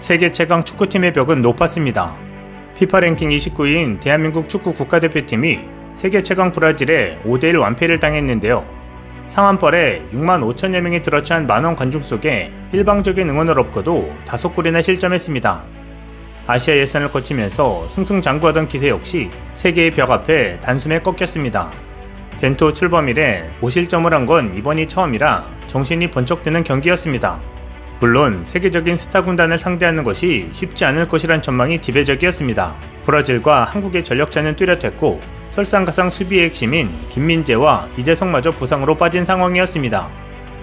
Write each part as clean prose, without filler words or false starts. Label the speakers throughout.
Speaker 1: 세계 최강 축구팀의 벽은 높았습니다. 피파 랭킹 29위인 대한민국 축구 국가대표팀이 세계 최강 브라질에 5대1 완패를 당했는데요. 상한벌에 6만 5천여 명이 들어찬 만원 관중 속에 일방적인 응원을 업고도 5골이나 실점했습니다. 아시아 예선을 거치면서 승승장구하던 기세 역시 세계의 벽 앞에 단숨에 꺾였습니다. 벤투 출범 이래 5실점을 한 건 이번이 처음이라 정신이 번쩍 드는 경기였습니다. 물론 세계적인 스타 군단을 상대하는 것이 쉽지 않을 것이란 전망이 지배적이었습니다. 브라질과 한국의 전력차는 뚜렷했고 설상가상 수비의 핵심인 김민재와 이재성마저 부상으로 빠진 상황이었습니다.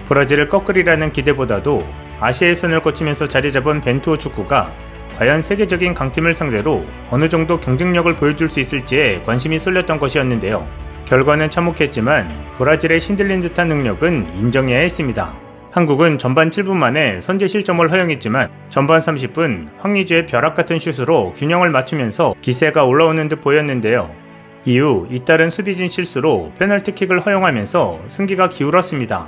Speaker 1: 브라질을 꺾으리라는 기대보다도 아시아 예선을 거치면서 자리잡은 벤투 축구가 과연 세계적인 강팀을 상대로 어느 정도 경쟁력을 보여줄 수 있을지에 관심이 쏠렸던 것이었는데요. 결과는 참혹했지만 브라질의 신들린 듯한 능력은 인정해야 했습니다. 한국은 전반 7분 만에 선제 실점을 허용했지만 전반 30분 황의주의 벼락같은 슛으로 균형을 맞추면서 기세가 올라오는 듯 보였는데요. 이후 잇따른 수비진 실수로 페널티킥을 허용하면서 승기가 기울었습니다.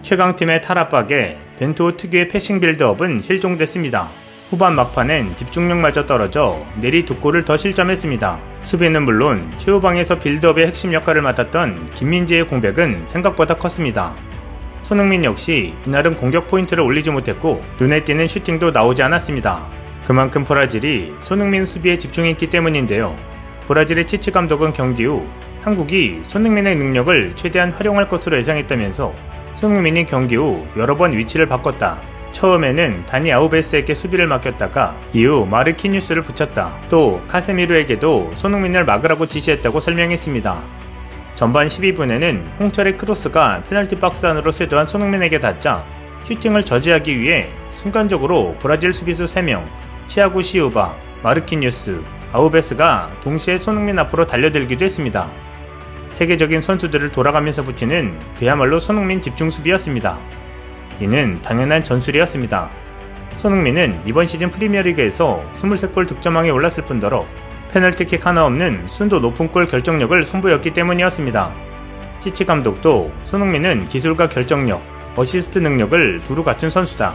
Speaker 1: 최강팀의 탈압박에 벤투 특유의 패싱 빌드업은 실종됐습니다. 후반 막판엔 집중력마저 떨어져 내리 2골을 더 실점했습니다. 수비는 물론 최후방에서 빌드업의 핵심 역할을 맡았던 김민재의 공백은 생각보다 컸습니다. 손흥민 역시 이날은 공격 포인트를 올리지 못했고 눈에 띄는 슈팅도 나오지 않았습니다. 그만큼 브라질이 손흥민 수비에 집중했기 때문인데요. 브라질의 치치 감독은 경기 후 한국이 손흥민의 능력을 최대한 활용할 것으로 예상했다면서 손흥민이 경기 후 여러 번 위치를 바꿨다. 처음에는 다니 아우베스에게 수비를 맡겼다가 이후 마르키뉴스를 붙였다. 또 카세미르에게도 손흥민을 막으라고 지시했다고 설명했습니다. 전반 12분에는 홍철의 크로스가 페널티 박스 안으로 쇄도한 손흥민에게 닿자 슈팅을 저지하기 위해 순간적으로 브라질 수비수 3명, 치아고 시우바, 마르키뉴스, 아우베스가 동시에 손흥민 앞으로 달려들기도 했습니다. 세계적인 선수들을 돌아가면서 붙이는 그야말로 손흥민 집중 수비였습니다. 이는 당연한 전술이었습니다. 손흥민은 이번 시즌 프리미어리그에서 23골 득점왕에 올랐을 뿐더러 페널티킥 하나 없는 순도 높은 골 결정력을 선보였기 때문이었습니다. 치치 감독도 손흥민은 기술과 결정력, 어시스트 능력을 두루 갖춘 선수다.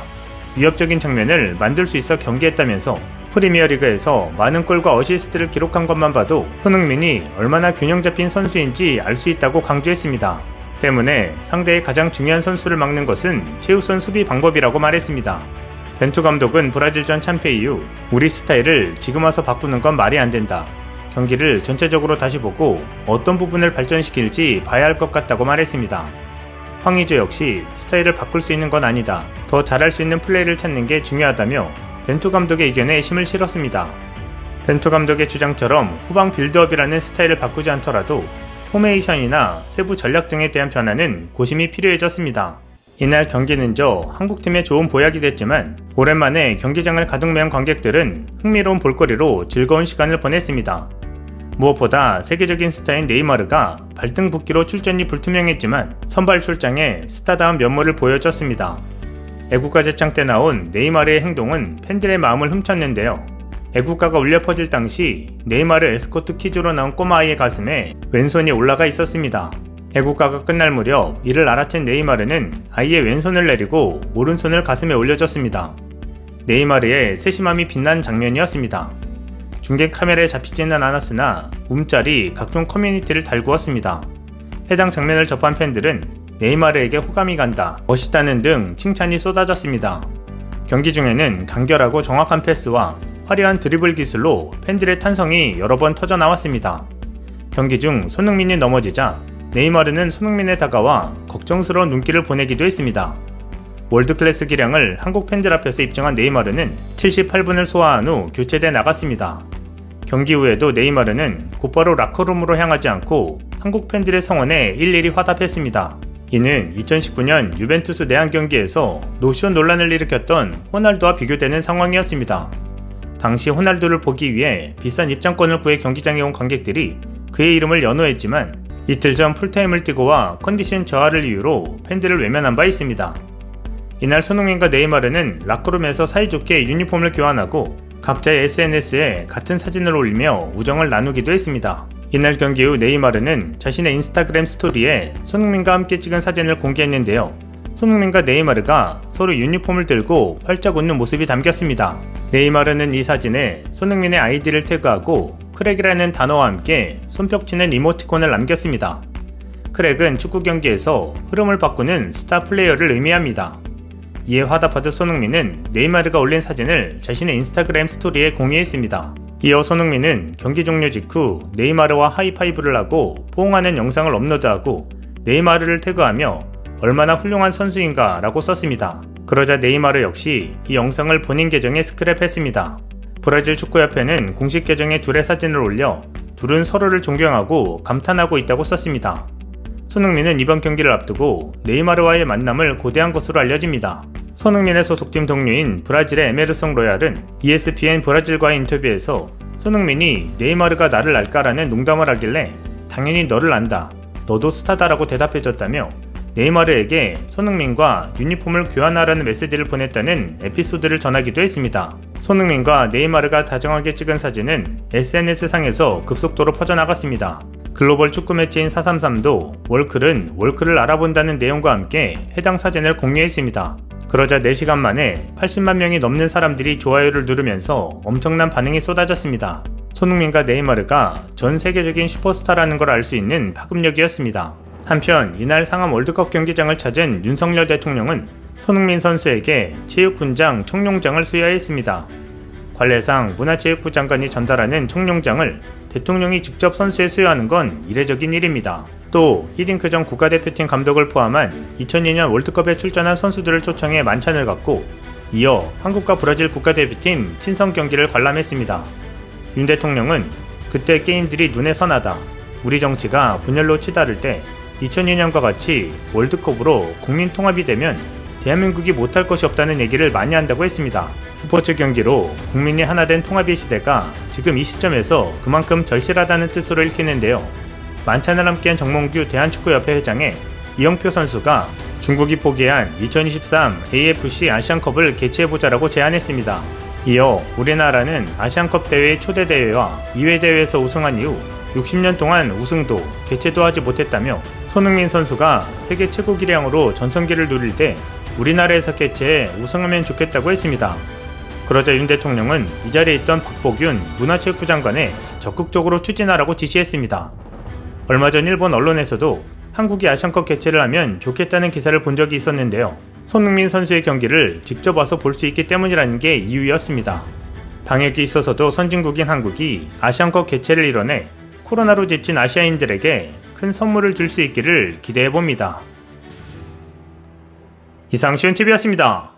Speaker 1: 위협적인 장면을 만들 수 있어 경기했다면서 프리미어리그에서 많은 골과 어시스트를 기록한 것만 봐도 손흥민이 얼마나 균형 잡힌 선수인지 알 수 있다고 강조했습니다. 때문에 상대의 가장 중요한 선수를 막는 것은 최우선 수비 방법이라고 말했습니다. 벤투 감독은 브라질전 참패 이후 우리 스타일을 지금 와서 바꾸는 건 말이 안 된다. 경기를 전체적으로 다시 보고 어떤 부분을 발전시킬지 봐야 할 것 같다고 말했습니다. 황의조 역시 스타일을 바꿀 수 있는 건 아니다. 더 잘할 수 있는 플레이를 찾는 게 중요하다며 벤투 감독의 의견에 힘을 실었습니다. 벤투 감독의 주장처럼 후방 빌드업이라는 스타일을 바꾸지 않더라도 포메이션이나 세부 전략 등에 대한 변화는 고심이 필요해졌습니다. 이날 경기는 한국팀의 좋은 보약이 됐지만 오랜만에 경기장을 가득 메운 관객들은 흥미로운 볼거리로 즐거운 시간을 보냈습니다. 무엇보다 세계적인 스타인 네이마르가 발등 붓기로 출전이 불투명했지만 선발 출장에 스타다운 면모를 보여줬습니다. 애국가 제창 때 나온 네이마르의 행동은 팬들의 마음을 훔쳤는데요. 애국가가 울려 퍼질 당시 네이마르 에스코트 키즈로 나온 꼬마아이의 가슴에 왼손이 올라가 있었습니다. 애국가가 끝날 무렵 이를 알아챈 네이마르는 아이의 왼손을 내리고 오른손을 가슴에 올려줬습니다. 네이마르의 세심함이 빛난 장면이었습니다. 중계 카메라에 잡히지는 않았으나 움짤이 각종 커뮤니티를 달구었습니다. 해당 장면을 접한 팬들은 네이마르에게 호감이 간다, 멋있다는 등 칭찬이 쏟아졌습니다. 경기 중에는 간결하고 정확한 패스와 화려한 드리블 기술로 팬들의 탄성이 여러 번 터져 나왔습니다. 경기 중 손흥민이 넘어지자 네이마르는 손흥민에 다가와 걱정스러운 눈길을 보내기도 했습니다. 월드클래스 기량을 한국 팬들 앞에서 입증한 네이마르는 78분을 소화한 후 교체돼 나갔습니다. 경기 후에도 네이마르는 곧바로 라커룸으로 향하지 않고 한국 팬들의 성원에 일일이 화답했습니다. 이는 2019년 유벤투스 내한 경기에서 노쇼 논란을 일으켰던 호날두와 비교되는 상황이었습니다. 당시 호날두를 보기 위해 비싼 입장권을 구해 경기장에 온 관객들이 그의 이름을 연호했지만 이틀 전 풀타임을 뛰고 와 컨디션 저하를 이유로 팬들을 외면한 바 있습니다. 이날 손흥민과 네이마르는 라커룸에서 사이좋게 유니폼을 교환하고 각자의 SNS에 같은 사진을 올리며 우정을 나누기도 했습니다. 이날 경기 후 네이마르는 자신의 인스타그램 스토리에 손흥민과 함께 찍은 사진을 공개했는데요. 손흥민과 네이마르가 서로 유니폼을 들고 활짝 웃는 모습이 담겼습니다. 네이마르는 이 사진에 손흥민의 아이디를 태그하고 크랙이라는 단어와 함께 손뼉치는 이모티콘을 남겼습니다. 크랙은 축구 경기에서 흐름을 바꾸는 스타 플레이어를 의미합니다. 이에 화답하듯 손흥민은 네이마르가 올린 사진을 자신의 인스타그램 스토리에 공유했습니다. 이어 손흥민은 경기 종료 직후 네이마르와 하이파이브를 하고 포옹하는 영상을 업로드하고 네이마르를 태그하며 얼마나 훌륭한 선수인가 라고 썼습니다. 그러자 네이마르 역시 이 영상을 본인 계정에 스크랩했습니다. 브라질 축구협회는 공식 계정에 둘의 사진을 올려 둘은 서로를 존경하고 감탄하고 있다고 썼습니다. 손흥민은 이번 경기를 앞두고 네이마르와의 만남을 고대한 것으로 알려집니다. 손흥민의 소속팀 동료인 브라질의 에메르송 로얄은 ESPN 브라질과의 인터뷰에서 손흥민이 네이마르가 나를 알까라는 농담을 하길래 당연히 너를 안다. 너도 스타다라고 대답해줬다며 네이마르에게 손흥민과 유니폼을 교환하라는 메시지를 보냈다는 에피소드를 전하기도 했습니다. 손흥민과 네이마르가 다정하게 찍은 사진은 SNS상에서 급속도로 퍼져나갔습니다. 글로벌 축구 매체인 433도 월클은 월클을 알아본다는 내용과 함께 해당 사진을 공유했습니다. 그러자 4시간 만에 80만 명이 넘는 사람들이 좋아요를 누르면서 엄청난 반응이 쏟아졌습니다. 손흥민과 네이마르가 전 세계적인 슈퍼스타라는 걸 알 수 있는 파급력이었습니다. 한편 이날 상암 월드컵 경기장을 찾은 윤석열 대통령은 손흥민 선수에게 체육훈장 청룡장을 수여했습니다. 관례상 문화체육부 장관이 전달하는 청룡장을 대통령이 직접 선수에 수여하는 건 이례적인 일입니다. 또 히딩크 전 국가대표팀 감독을 포함한 2002년 월드컵에 출전한 선수들을 초청해 만찬을 갖고 이어 한국과 브라질 국가대표팀 친선 경기를 관람했습니다. 윤 대통령은 그때 게임들이 눈에 선하다. 우리 정치가 분열로 치달을 때 2002년과 같이 월드컵으로 국민 통합이 되면 대한민국이 못할 것이 없다는 얘기를 많이 한다고 했습니다. 스포츠 경기로 국민이 하나 된 통합의 시대가 지금 이 시점에서 그만큼 절실하다는 뜻으로 읽히는데요. 만찬을 함께한 정몽규 대한축구협회 회장에 이영표 선수가 중국이 포기한 2023 AFC 아시안컵을 개최해보자라고 제안했습니다. 이어 우리나라는 아시안컵 대회의 초대 대회와 2회 대회에서 우승한 이후 60년 동안 우승도 개최도 하지 못했다며 손흥민 선수가 세계 최고 기량으로 전성기를 누릴 때 우리나라에서 개최해 우승하면 좋겠다고 했습니다. 그러자 윤 대통령은 이 자리에 있던 박보균 문화체육부 장관에 적극적으로 추진하라고 지시했습니다. 얼마 전 일본 언론에서도 한국이 아시안컵 개최를 하면 좋겠다는 기사를 본 적이 있었는데요. 손흥민 선수의 경기를 직접 와서 볼 수 있기 때문이라는 게 이유였습니다. 방역이 있어서도 선진국인 한국이 아시안컵 개최를 이뤄내 코로나로 지친 아시아인들에게 큰 선물을 줄 수 있기를 기대해봅니다. 이상 시온TV였습니다.